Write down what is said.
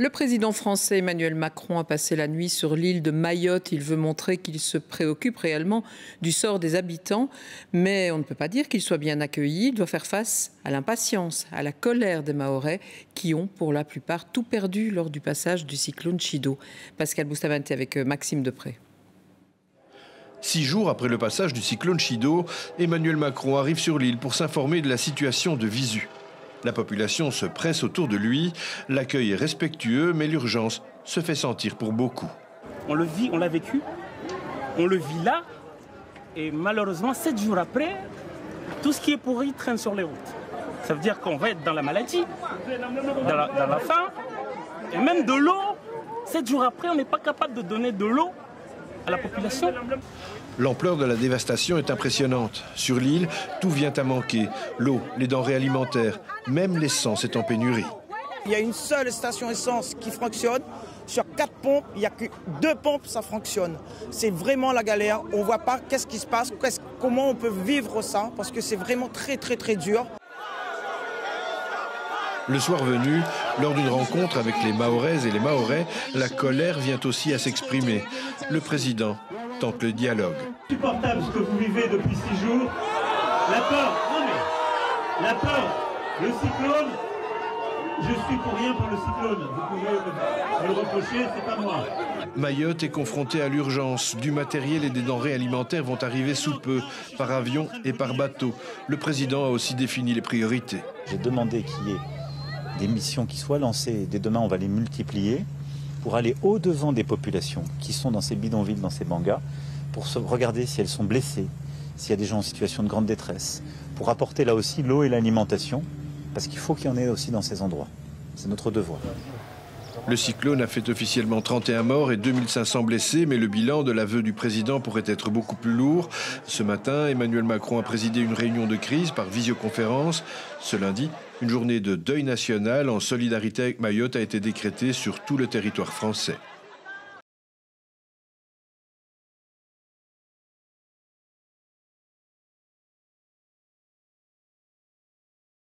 Le président français Emmanuel Macron a passé la nuit sur l'île de Mayotte. Il veut montrer qu'il se préoccupe réellement du sort des habitants. Mais on ne peut pas dire qu'il soit bien accueilli. Il doit faire face à l'impatience, à la colère des Mahorais qui ont pour la plupart tout perdu lors du passage du cyclone Chido. Pascal Bustamante avec Maxime Depré. 6 jours après le passage du cyclone Chido, Emmanuel Macron arrive sur l'île pour s'informer de la situation de visu. La population se presse autour de lui, l'accueil est respectueux, mais l'urgence se fait sentir pour beaucoup. On le vit, on l'a vécu, on le vit là, et malheureusement, 7 jours après, tout ce qui est pourri traîne sur les routes. Ça veut dire qu'on va être dans la maladie, dans la faim, et même de l'eau. 7 jours après, on n'est pas capable de donner de l'eau à la population. L'ampleur de la dévastation est impressionnante. Sur l'île, tout vient à manquer. L'eau, les denrées alimentaires, même l'essence est en pénurie. Il y a une seule station essence qui fonctionne. Sur 4 pompes, il n'y a que 2 pompes, ça fonctionne. C'est vraiment la galère. On ne voit pas qu'est-ce qui se passe, comment on peut vivre ça, parce que c'est vraiment très dur. Le soir venu, lors d'une rencontre avec les Mahoraises et les Mahorais, la colère vient aussi à s'exprimer. Le président tente le dialogue. C'est insupportable ce que vous vivez depuis 6 jours. La peur, le cyclone, je suis pour rien pour le cyclone. Vous pouvez me le reprocher, c'est pas moi. Mayotte est confrontée à l'urgence. Du matériel et des denrées alimentaires vont arriver sous peu, par avion et par bateau. Le président a aussi défini les priorités. J'ai demandé qu'il y ait des missions qui soient lancées, dès demain on va les multiplier, pour aller au-devant des populations qui sont dans ces bidonvilles, dans ces bangas, pour regarder si elles sont blessées, s'il y a des gens en situation de grande détresse, pour apporter là aussi l'eau et l'alimentation, parce qu'il faut qu'il y en ait aussi dans ces endroits. C'est notre devoir. Le cyclone a fait officiellement 31 morts et 2500 blessés, mais le bilan de l'aveu du président pourrait être beaucoup plus lourd. Ce matin, Emmanuel Macron a présidé une réunion de crise par visioconférence. Ce lundi, une journée de deuil national en solidarité avec Mayotte a été décrétée sur tout le territoire français.